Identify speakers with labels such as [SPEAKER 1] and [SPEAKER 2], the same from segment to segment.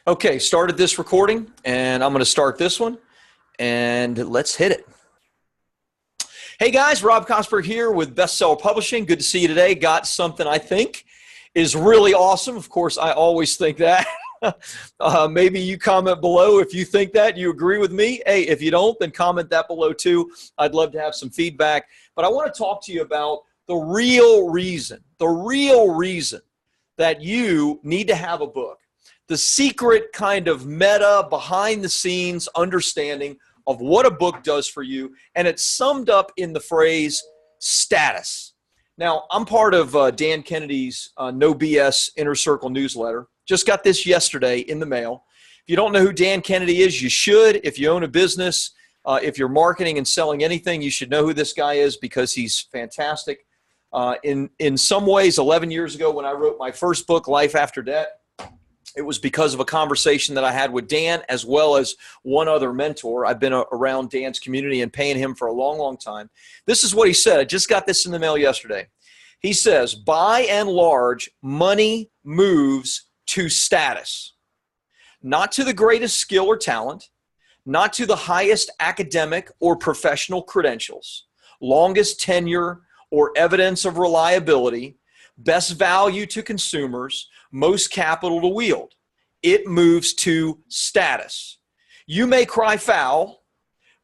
[SPEAKER 1] Okay, started this recording, and I'm going to start this one, and let's hit it. Hey guys, Rob Kosberg here with Bestseller Publishing. Good to see you today. Got something I think is really awesome. Of course, I always think that. Maybe you comment below if you think that, you agree with me. Hey, if you don't, then comment that below too. I'd love to have some feedback. But I want to talk to you about the real reason that you need to have a book. The secret kind of meta, behind the scenes understanding of what a book does for you. And it's summed up in the phrase status. Now, I'm part of Dan Kennedy's No BS Inner Circle newsletter. Just got this yesterday in the mail. If you don't know who Dan Kennedy is, you should. If you own a business, if you're marketing and selling anything, you should know who this guy is because he's fantastic. In some ways, 11 years ago when I wrote my first book, Life After Debt, it was because of a conversation that I had with Dan as well as one other mentor. I've been around Dan's community and paying him for a long, long time. This is what he said. I just got this in the mail yesterday. He says, by and large, money moves to status, not to the greatest skill or talent, not to the highest academic or professional credentials, longest tenure or evidence of reliability, best value to consumers, most capital to wield. It moves to status. You may cry foul,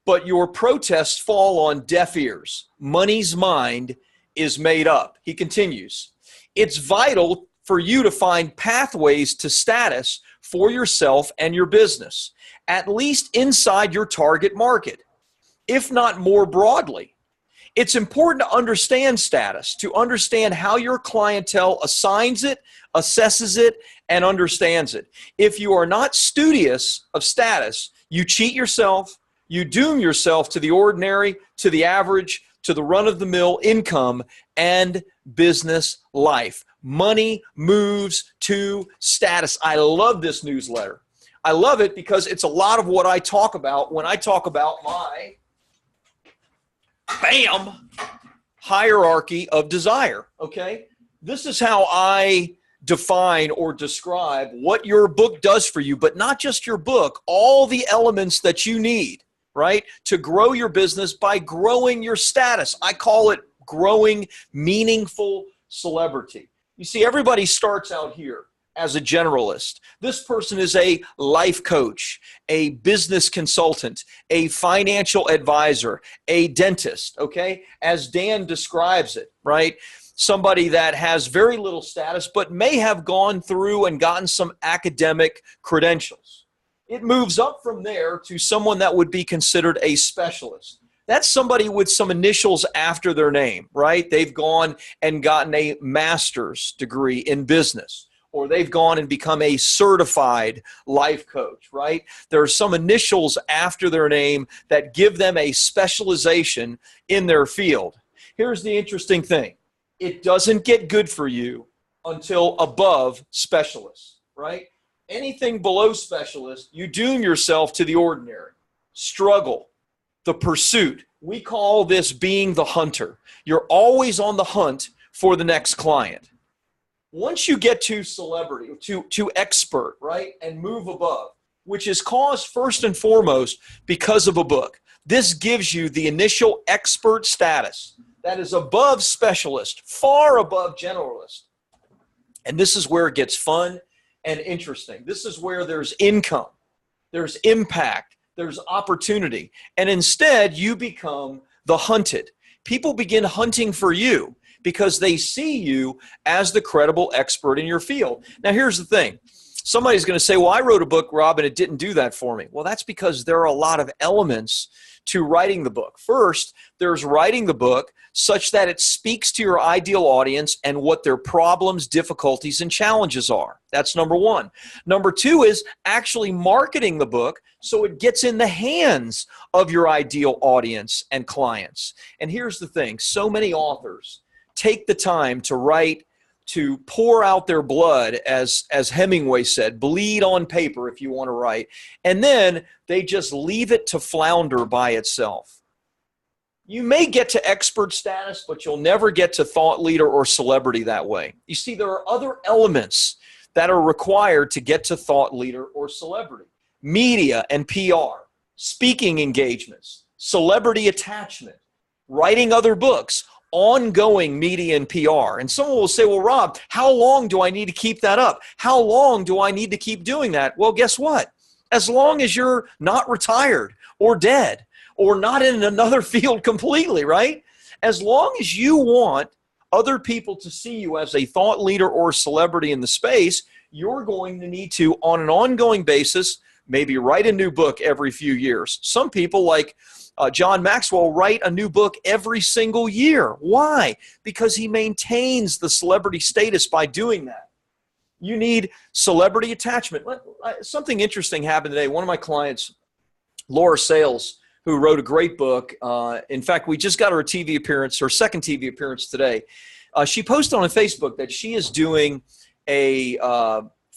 [SPEAKER 1] but your protests fall on deaf ears. Money's mind is made up. He continues, it's vital for you to find pathways to status for yourself and your business, at least inside your target market, if not more broadly. It's important to understand status, to understand how your clientele assigns it, assesses it, and understands it. If you are not studious of status, you cheat yourself, you doom yourself to the ordinary, to the average, to the run-of-the-mill income and business life. Money moves to status. I love this newsletter. I love it because it's a lot of what I talk about when I talk about my hierarchy of desire, okay? This is how I define or describe what your book does for you, but not just your book, all the elements that you need, right, to grow your business by growing your status. I call it growing meaningful celebrity. You see, everybody starts out here as a generalist. This person is a life coach, a business consultant, a financial advisor, a dentist, okay? As Dan describes it, right? Somebody that has very little status but may have gone through and gotten some academic credentials. It moves up from there to someone that would be considered a specialist. That's somebody with some initials after their name, right? They've gone and gotten a master's degree in business, or they've gone and become a certified life coach, right? There are some initials after their name that give them a specialization in their field. Here's the interesting thing. It doesn't get good for you until above specialist, right? Anything below specialist, you doom yourself to the ordinary. Struggle, the pursuit. We call this being the hunter. You're always on the hunt for the next client. Once you get to celebrity, to expert, right, and move above, which is caused first and foremost because of a book, this gives you the initial expert status that is above specialist, far above generalist. And this is where it gets fun and interesting. This is where there's income, there's impact, there's opportunity. And instead, you become the hunted. People begin hunting for you because they see you as the credible expert in your field. Now, here's the thing. Somebody's going to say, well, I wrote a book, Rob, and it didn't do that for me. Well, that's because there are a lot of elements to writing the book. First, there's writing the book such that it speaks to your ideal audience and what their problems, difficulties, and challenges are. That's number one. Number two is actually marketing the book so it gets in the hands of your ideal audience and clients. And here's the thing. So many authors take the time to write, to pour out their blood, as Hemingway said, bleed on paper if you want to write, and then they just leave it to flounder by itself. You may get to expert status, but you'll never get to thought leader or celebrity that way. You see, there are other elements that are required to get to thought leader or celebrity. Media and PR, speaking engagements, celebrity attachment, writing other books, ongoing media and PR. And someone will say, well, Rob, how long do I need to keep that up? How long do I need to keep doing that? Well, guess what? As long as you're not retired or dead or not in another field completely, right? As long as you want other people to see you as a thought leader or celebrity in the space, you're going to need to, on an ongoing basis, maybe write a new book every few years. Some people like John Maxwell write a new book every single year. Why? Because he maintains the celebrity status by doing that. You need celebrity attachment. Something interesting happened today. One of my clients, Laura Sales, who wrote a great book. In fact, we just got her a TV appearance, her second TV appearance today. She posted on Facebook that she is doing a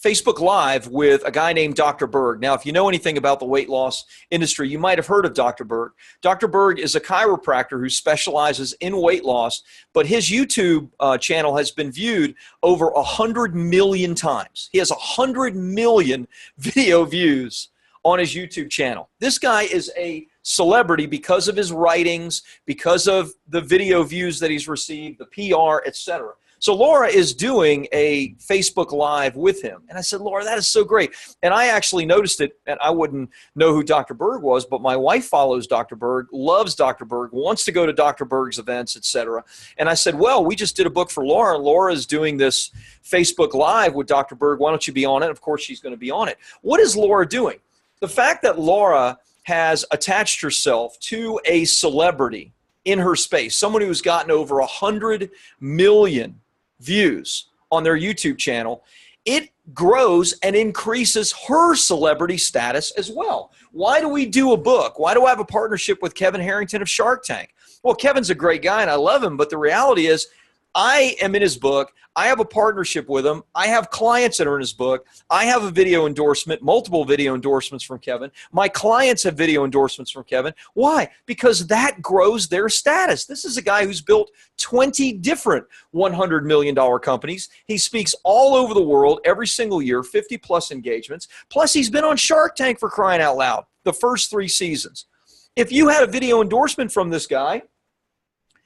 [SPEAKER 1] Facebook Live with a guy named Dr. Berg. Now, if you know anything about the weight loss industry, you might have heard of Dr. Berg. Dr. Berg is a chiropractor who specializes in weight loss, but his YouTube channel has been viewed over 100 million times. He has 100 million video views on his YouTube channel. This guy is a celebrity because of his writings, because of the video views that he's received, the PR, etc. So Laura is doing a Facebook Live with him. And I said, Laura, that is so great. And I actually noticed it, and I wouldn't know who Dr. Berg was, but my wife follows Dr. Berg, loves Dr. Berg, wants to go to Dr. Berg's events, etc. And I said, well, we just did a book for Laura, and Laura is doing this Facebook Live with Dr. Berg. Why don't you be on it? Of course, she's going to be on it. What is Laura doing? The fact that Laura has attached herself to a celebrity in her space, someone who's gotten over 100 million views on their YouTube channel, it grows and increases her celebrity status as well. Why do we do a book? Why do I have a partnership with Kevin Harrington of Shark Tank? Well, Kevin's a great guy and I love him, but the reality is I am in his book. I have a partnership with him. I have clients that are in his book. I have a video endorsement, multiple video endorsements from Kevin. My clients have video endorsements from Kevin. Why? Because that grows their status. This is a guy who's built 20 different $100 million companies. He speaks all over the world every single year, 50 plus engagements. Plus, he's been on Shark Tank, for crying out loud, the first 3 seasons. If you had a video endorsement from this guy,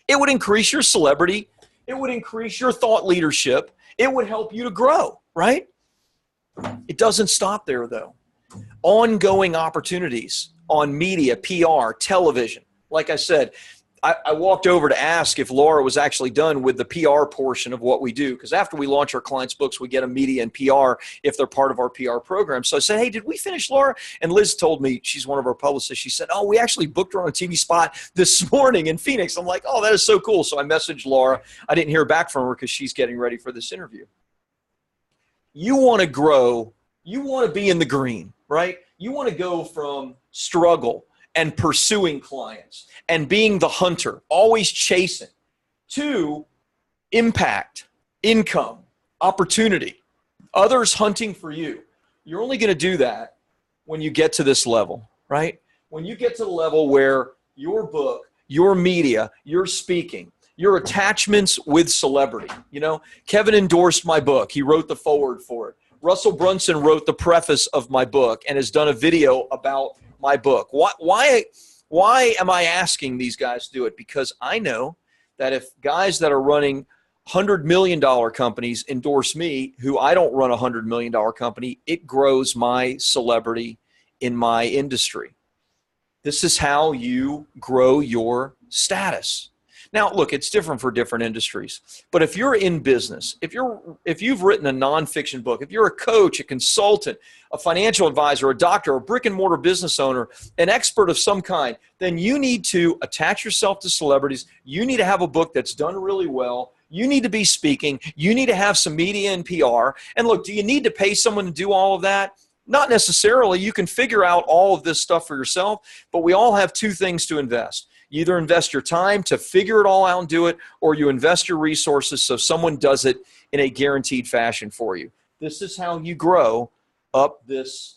[SPEAKER 1] it would increase your celebrity. It would increase your thought leadership. It would help you to grow, right? It doesn't stop there, though. Ongoing opportunities on media, PR, television. Like I said, I walked over to ask if Laura was actually done with the PR portion of what we do, because after we launch our clients' books, we get a media and PR if they're part of our PR program. So I said, hey, did we finish, Laura? And Liz told me, she's one of our publicists, she said, oh, we actually booked her on a TV spot this morning in Phoenix. I'm like, oh, that is so cool. So I messaged Laura. I didn't hear back from her because she's getting ready for this interview. You want to grow. You want to be in the green, right? You want to go from struggle and pursuing clients and being the hunter, always chasing, to impact, income, opportunity, others hunting for you. You're only going to do that when you get to this level, right? When you get to the level where your book, your media, your speaking, your attachments with celebrity. You know, Kevin endorsed my book. He wrote the foreword for it. Russell Brunson wrote the preface of my book and has done a video about my book. Why am I asking these guys to do it? Because I know that if guys that are running $100 million companies endorse me, who I don't run a $100 million company, it grows my celebrity in my industry. This is how you grow your status. Now, look, it's different for different industries. But if you're in business, if you've written a nonfiction book, if you're a coach, a consultant, a financial advisor, a doctor, a brick and mortar business owner, an expert of some kind, then you need to attach yourself to celebrities. You need to have a book that's done really well. You need to be speaking. You need to have some media and PR. And look, do you need to pay someone to do all of that? Not necessarily. You can figure out all of this stuff for yourself, but we all have 2 things to invest. You either invest your time to figure it all out and do it, or you invest your resources so someone does it in a guaranteed fashion for you. This is how you grow up this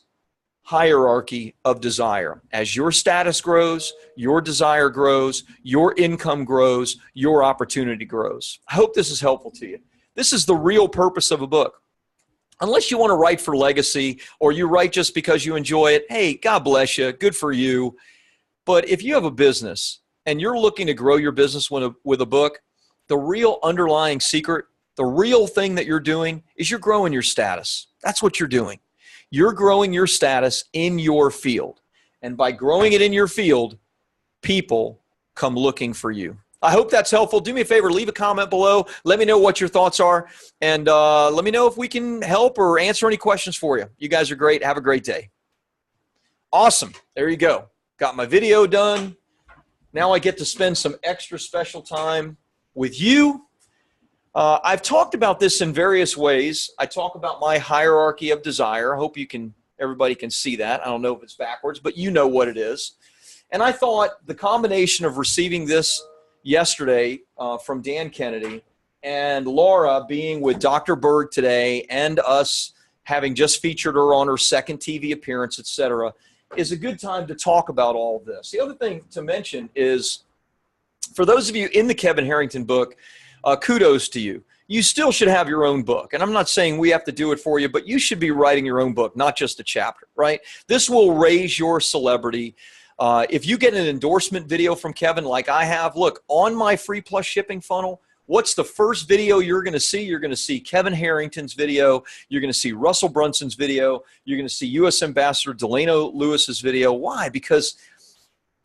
[SPEAKER 1] hierarchy of desire. As your status grows, your desire grows, your income grows, your opportunity grows. I hope this is helpful to you. This is the real purpose of a book. unless you want to write for legacy or you write just because you enjoy it, hey, God bless you, good for you. But if you have a business and you're looking to grow your business with a book, the real underlying secret, the real thing that you're doing is you're growing your status. That's what you're doing. You're growing your status in your field. And by growing it in your field, people come looking for you. I hope that's helpful. Do me a favor, leave a comment below. Let me know what your thoughts are. And let me know if we can help or answer any questions for you. You guys are great. Have a great day. Awesome. There you go. Got my video done. Now I get to spend some extra special time with you. I've talked about this in various ways. I talk about my hierarchy of desire. I hope everybody can see that. I don't know if it's backwards, but you know what it is. And I thought the combination of receiving this yesterday from Dan Kennedy and Laura being with Dr. Berg today and us having just featured her on her second TV appearance, etc., is a good time to talk about all of this. The other thing to mention is, for those of you in the Kevin Harrington book, kudos to you. You still should have your own book. And I'm not saying we have to do it for you, but you should be writing your own book, not just a chapter, right? This will raise your celebrity. If you get an endorsement video from Kevin like I have, look, on my free plus shipping funnel, what's the first video you're going to see? You're going to see Kevin Harrington's video. You're going to see Russell Brunson's video. You're going to see U.S. Ambassador Delano Lewis's video. Why? Because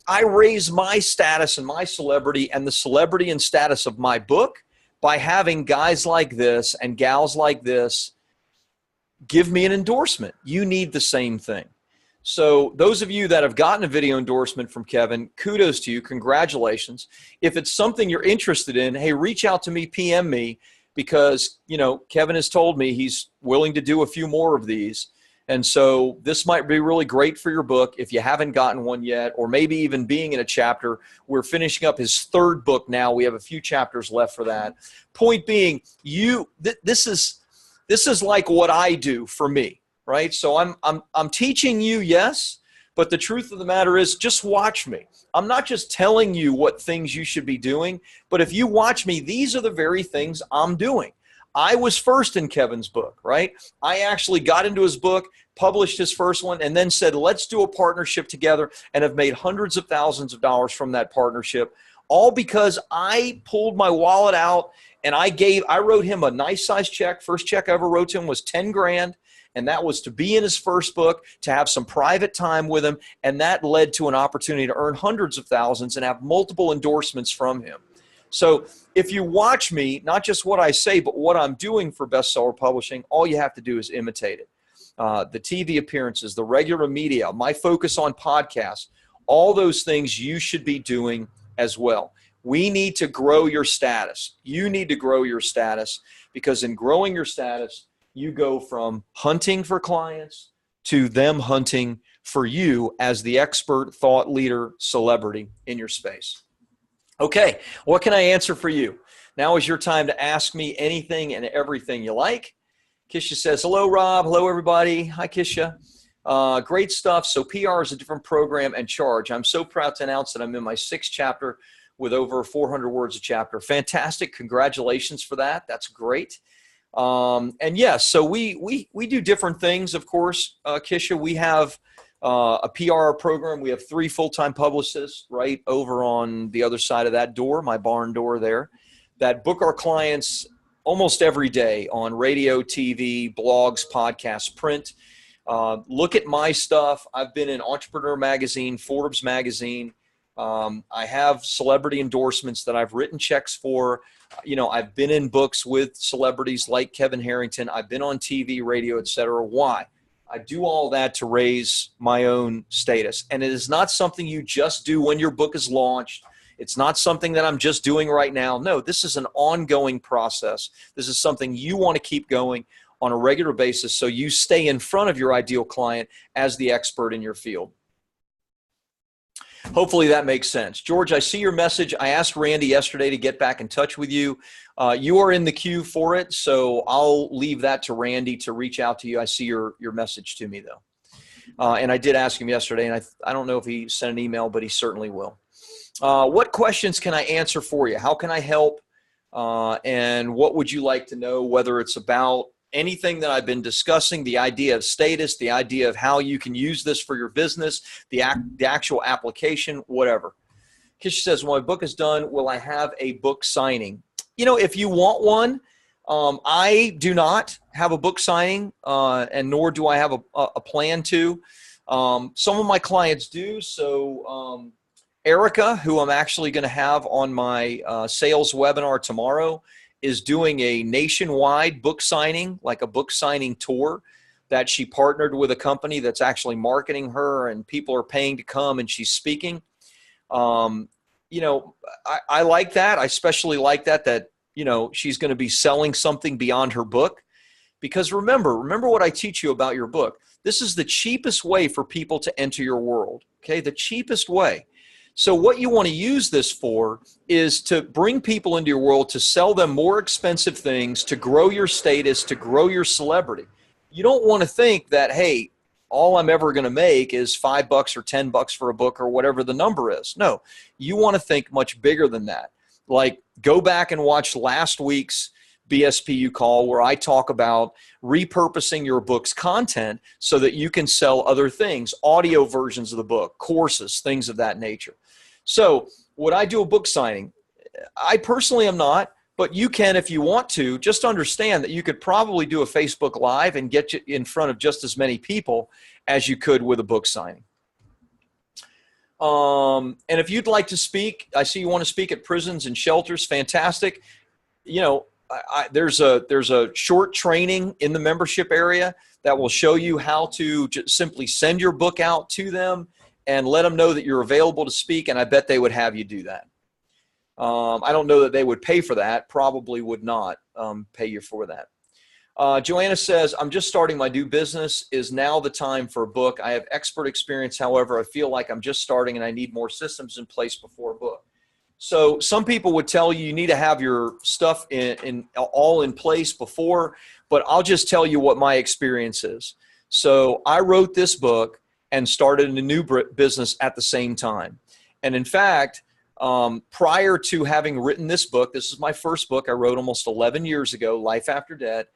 [SPEAKER 1] I raise my status and my celebrity and the celebrity and status of my book by having guys like this and gals like this give me an endorsement. You need the same thing. So those of you that have gotten a video endorsement from Kevin, kudos to you. Congratulations. If it's something you're interested in, hey, reach out to me, PM me, because, you know, Kevin has told me he's willing to do a few more of these. And so this might be really great for your book if you haven't gotten one yet, or maybe even being in a chapter. We're finishing up his third book now. We have a few chapters left for that. Point being, this is like what I do for me. Right? So I'm teaching you, yes, but the truth of the matter is just watch me. I'm not just telling you what things you should be doing, but if you watch me, these are the very things I'm doing. I was first in Kevin's book, right? I actually got into his book, published his first one, and then said, let's do a partnership together, and have made hundreds of thousands of dollars from that partnership, all because I pulled my wallet out and I wrote him a nice size check. First check I ever wrote to him was 10 grand. And that was to be in his first book, to have some private time with him, and that led to an opportunity to earn hundreds of thousands and have multiple endorsements from him. So if you watch me, not just what I say, but what I'm doing for bestseller publishing, all you have to do is imitate it. The TV appearances, the regular media, my focus on podcasts, all those things you should be doing as well. We need to grow your status. You need to grow your status, because in growing your status, you go from hunting for clients to them hunting for you as the expert, thought leader, celebrity in your space. Okay, what can I answer for you? Now is your time to ask me anything and everything you like. Kisha says, hello, Rob. Hello, everybody. Hi, Kisha. Great stuff. So PR is a different program and charge. I'm so proud to announce that I'm in my 6th chapter with over 400 words a chapter. Fantastic. Congratulations for that. That's great. And yes, so we do different things, of course, Kisha. We have a PR program. We have 3 full-time publicists right over on the other side of that door, my barn door there, that book our clients almost every day on radio, TV, blogs, podcasts, print. Look at my stuff. I've been in Entrepreneur Magazine, Forbes Magazine. I have celebrity endorsements that I've written checks for. You know, I've been in books with celebrities like Kevin Harrington. I've been on TV, radio, etc. Why? I do all that to raise my own status. And it is not something you just do when your book is launched. It's not something that I'm just doing right now. No, this is an ongoing process. This is something you want to keep going on a regular basis so you stay in front of your ideal client as the expert in your field. Hopefully that makes sense. George, I see your message. I asked Randy yesterday to get back in touch with you. You are in the queue for it, so I'll leave that to Randy to reach out to you. I see your message to me, though. And I did ask him yesterday, and I don't know if he sent an email, but he certainly will. What questions can I answer for you? How can I help? And what would you like to know, whether it's about anything that I've been discussing, the idea of status, the idea of how you can use this for your business, the actual application, whatever. Kisha says, when my book is done, will I have a book signing? You know, if you want one, I do not have a book signing, and nor do I have a plan to. Some of my clients do. So Erica, who I'm actually going to have on my sales webinar tomorrow, is doing a nationwide book signing, like a book signing tour that she partnered with a company that's actually marketing her, and people are paying to come and she's speaking. You know, I like that. I especially like that, you know, she's going to be selling something beyond her book. Because remember what I teach you about your book. This is the cheapest way for people to enter your world, okay? The cheapest way. So what you want to use this for is to bring people into your world, to sell them more expensive things, to grow your status, to grow your celebrity. You don't want to think that, hey, all I'm ever going to make is $5 or $10 for a book or whatever the number is. No, you want to think much bigger than that. Like, go back and watch last week's BSPU call where I talk about repurposing your book's content so that you can sell other things, audio versions of the book, courses, things of that nature. So would I do a book signing? I personally am not, but you can if you want to. Just understand that you could probably do a Facebook Live and get you in front of just as many people as you could with a book signing. And if you'd like to speak, I see you want to speak at prisons and shelters, fantastic. You know, there's a short training in the membership area that will show you how to just simply send your book out to them and let them know that you're available to speak, and I bet they would have you do that. I don't know that they would pay for that, probably would not pay you for that. Joanna says, I'm just starting my new business. Is now the time for a book? I have expert experience. However, I feel like I'm just starting and I need more systems in place before a book. So some people would tell you need to have your stuff all in place before, but I'll just tell you what my experience is. So I wrote this book and started a new business at the same time. And in fact, prior to having written this book, this is my first book I wrote almost 11 years ago, Life After Debt.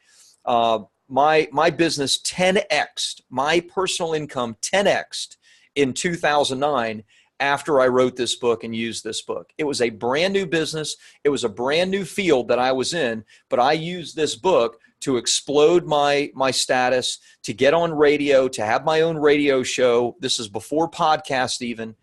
[SPEAKER 1] My business 10x'd, my personal income 10x'd in 2009 after I wrote this book and used this book. It was a brand new business. It was a brand new field that I was in, but I used this book to explode my status, to get on radio, to have my own radio show. This is before podcast even,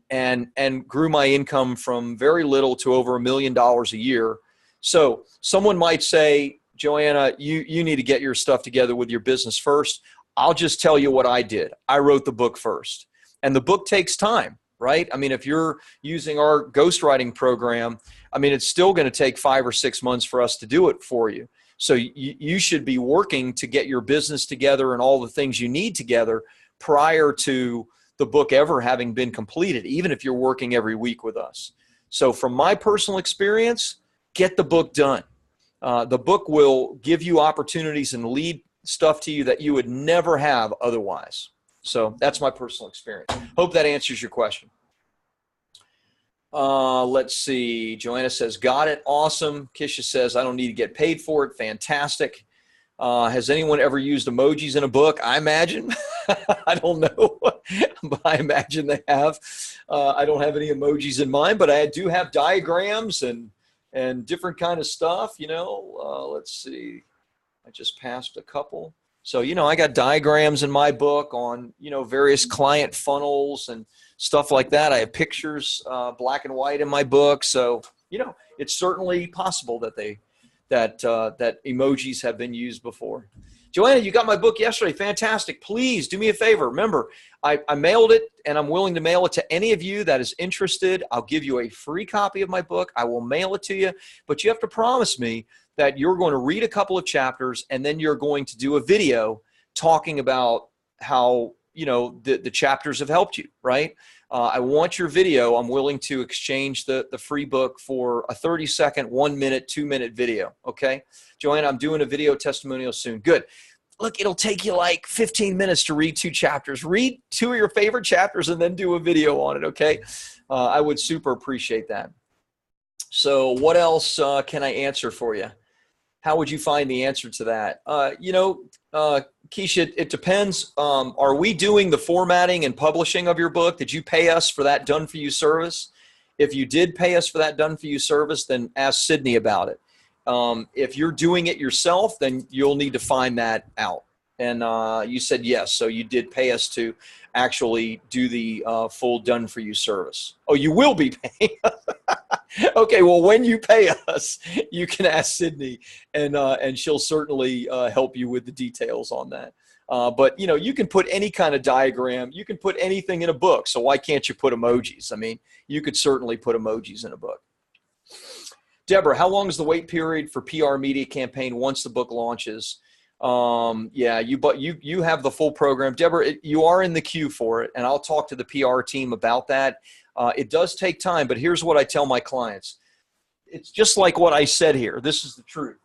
[SPEAKER 1] and grew my income from very little to over $1 million a year. So someone might say, Joanna, you need to get your stuff together with your business first. I'll just tell you what I did. I wrote the book first. And the book takes time, right? I mean, if you're using our ghostwriting program, I mean, it's still going to take 5 or 6 months for us to do it for you. So you should be working to get your business together and all the things you need together prior to the book ever having been completed, even if you're working every week with us. So from my personal experience, get the book done. The book will give you opportunities and lead stuff to you that you would never have otherwise. So that's my personal experience. Hope that answers your question. Let's see. Joanna says, got it. Awesome. Kisha says, I don't need to get paid for it. Fantastic. Has anyone ever used emojis in a book? I imagine. I don't know, but I imagine they have. I don't have any emojis in mine, but I do have diagrams and different kind of stuff, you know. Let's see. I just passed a couple. So, you know, I got diagrams in my book on, you know, various client funnels and stuff like that. I have pictures, black and white in my book. So, you know, it's certainly possible that that emojis have been used before. Joanna, you got my book yesterday. Fantastic. Please do me a favor. Remember, I mailed it, and I'm willing to mail it to any of you that is interested. I'll give you a free copy of my book. I will mail it to you, but you have to promise me that you're going to read a couple of chapters, and then you're going to do a video talking about how, you know, the chapters have helped you, right? I want your video. I'm willing to exchange the free book for a 30-second, 1-minute, 2-minute video, okay? Joanna, I'm doing a video testimonial soon. Good. Look, it'll take you like 15 minutes to read 2 chapters. Read 2 of your favorite chapters and then do a video on it, okay? I would super appreciate that. So what else can I answer for you? How would you find the answer to that? Keisha, it depends. Are we doing the formatting and publishing of your book? Did you pay us for that done-for-you service? If you did pay us for that done-for-you service, then ask Sydney about it. If you're doing it yourself, then you'll need to find that out. And you said yes, so you did pay us to actually do the full done-for-you service. Oh, you will be paying us. Okay, well, when you pay us, you can ask Sydney, and she'll certainly help you with the details on that. But, you can put any kind of diagram. You can put anything in a book, so why can't you put emojis? I mean, you could certainly put emojis in a book. Deborah, how long is the wait period for PR media campaign once the book launches? Yeah, you have the full program. Deborah, you are in the queue for it, and I'll talk to the PR team about that. It does take time, but here's what I tell my clients. It's just like what I said here. This is the truth.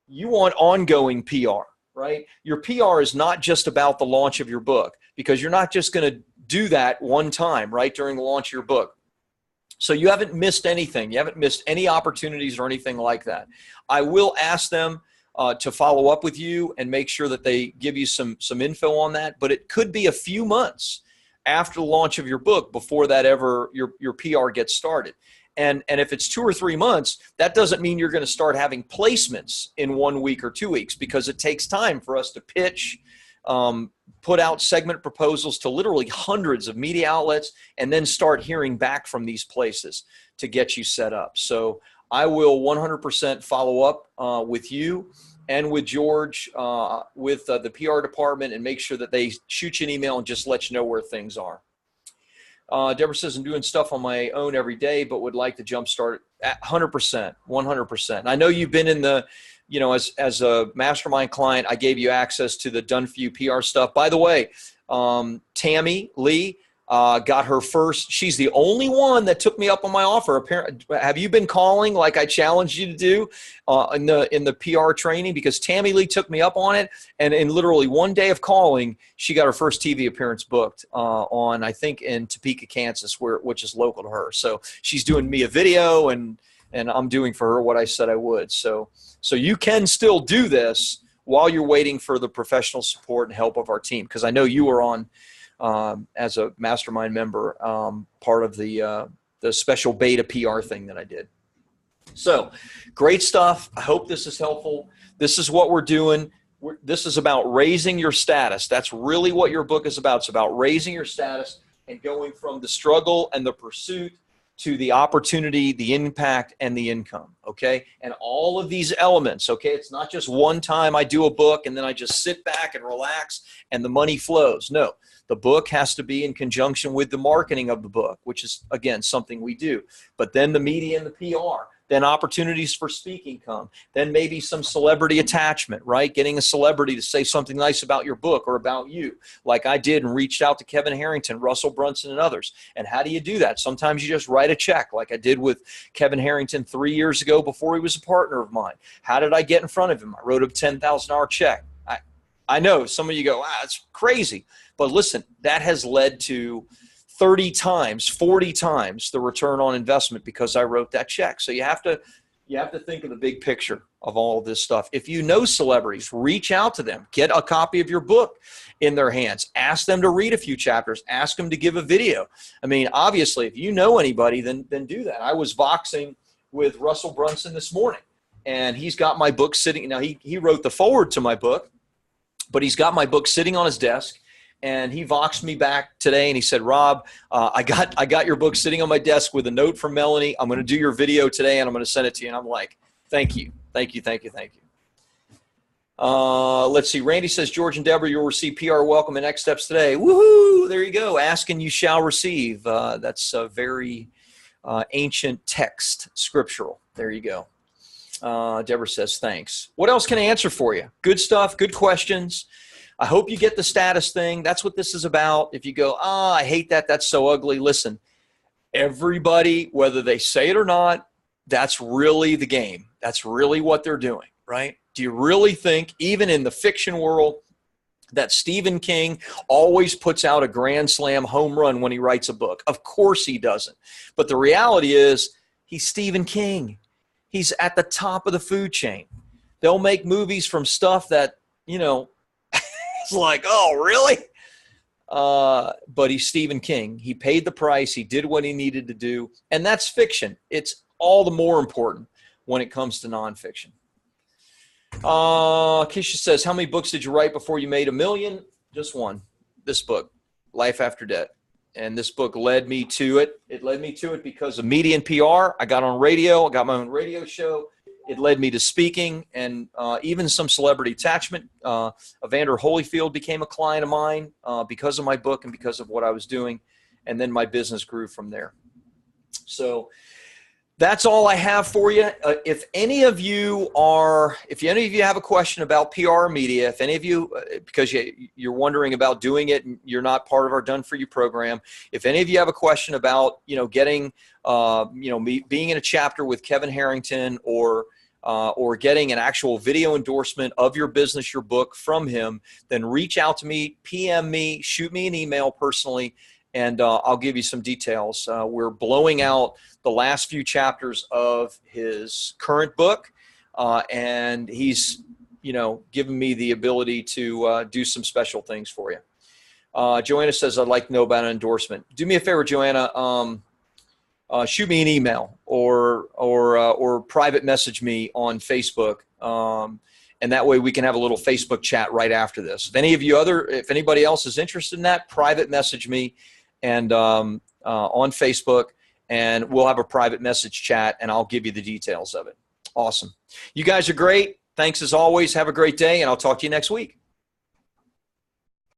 [SPEAKER 1] You want ongoing PR, right? Your PR is not just about the launch of your book, because you're not just going to do that one time, right, during the launch of your book. So you haven't missed anything. You haven't missed any opportunities or anything like that. I will ask them to follow up with you and make sure that they give you some info on that, but it could be a few months after the launch of your book before that ever your PR gets started. And if it's 2 or 3 months, that doesn't mean you're going to start having placements in 1 week or 2 weeks, because it takes time for us to pitch, put out segment proposals to literally hundreds of media outlets, and then start hearing back from these places to get you set up. So I will 100% follow up with you and with George, with the PR department, and make sure that they shoot you an email and just let you know where things are. Deborah says, I'm doing stuff on my own every day, but would like to jumpstart at 100%, 100%. And I know you've been in the, as a mastermind client, I gave you access to the done-for-you PR stuff. By the way, Tammy Lee got her first. She's the only one that took me up on my offer. Apparently, have you been calling like I challenged you to do in the PR training? Because Tammy Lee took me up on it, and in literally 1 day of calling, she got her first TV appearance booked on, I think, in Topeka, Kansas, which is local to her. So she's doing me a video, and I'm doing for her what I said I would. So you can still do this while you're waiting for the professional support and help of our team, because I know you are on. As a mastermind member, part of the special beta PR thing that I did. So great stuff. I hope this is helpful. This is what we're doing. This is about raising your status. That's really what your book is about. It's about raising your status and going from the struggle and the pursuit to the opportunity, the impact, and the income, okay? And all of these elements, okay? It's not just one time I do a book and then I just sit back and relax and the money flows. No, the book has to be in conjunction with the marketing of the book, which is, again, something we do. But then the media and the PR, then opportunities for speaking come, then maybe some celebrity attachment, right? Getting a celebrity to say something nice about your book or about you, like I did and reached out to Kevin Harrington, Russell Brunson, and others. And how do you do that? Sometimes you just write a check, like I did with Kevin Harrington 3 years ago before he was a partner of mine. How did I get in front of him? I wrote a $10,000 check. I know some of you go, it's crazy. But listen, that has led to 30 times, 40 times the return on investment because I wrote that check. So you have to think of the big picture of all of this stuff. If you know celebrities, reach out to them. Get a copy of your book in their hands. Ask them to read a few chapters. Ask them to give a video. I mean, obviously, if you know anybody, then do that. I was voxing with Russell Brunson this morning, and he's got my book sitting. Now, he wrote the foreword to my book, but he's got my book sitting on his desk. And he voxed me back today, and he said, Rob, I got your book sitting on my desk with a note from Melanie. I'm going to do your video today, and I'm going to send it to you. And I'm like, thank you. Let's see. Randy says, George and Deborah, you'll receive PR welcome and next steps today. Woohoo! There you go. Ask and you shall receive. That's a very ancient text, scriptural. There you go. Deborah says, thanks. What else can I answer for you? Good stuff, good questions. I hope you get the status thing. That's what this is about. If you go, I hate that. That's so ugly. Listen, everybody, whether they say it or not, that's really the game. That's really what they're doing, right? Do you really think, even in the fiction world, that Stephen King always puts out a grand slam home run when he writes a book? Of course he doesn't. But the reality is, he's Stephen King. He's at the top of the food chain. They'll make movies from stuff that, you know, it's like, oh, really? But he's Stephen King. He paid the price. He did what he needed to do. And that's fiction. It's all the more important when it comes to nonfiction. Keisha says, how many books did you write before you made $1 million? Just one. This book, Life After Debt. And this book led me to it. It led me to it because of media and PR. I got on radio. I got my own radio show. It led me to speaking and even some celebrity attachment. Evander Holyfield became a client of mine because of my book and because of what I was doing. And then my business grew from there. So that's all I have for you. If any of you have a question about PR or media, if any of you, because you're wondering about doing it and you're not part of our Done For You program, if any of you have a question about, getting, me being in a chapter with Kevin Harrington or getting an actual video endorsement of your business, your book from him, then reach out to me, PM me, shoot me an email personally, and I'll give you some details. We're blowing out the last few chapters of his current book, and he's, given me the ability to do some special things for you. Joanna says, I'd like to know about an endorsement. Do me a favor, Joanna. Shoot me an email or private message me on Facebook. And that way we can have a little Facebook chat right after this. If anybody else is interested in that, private message me and on Facebook, and we'll have a private message chat, and I'll give you the details of it. Awesome. You guys are great. Thanks as always. Have a great day, and I'll talk to you next week.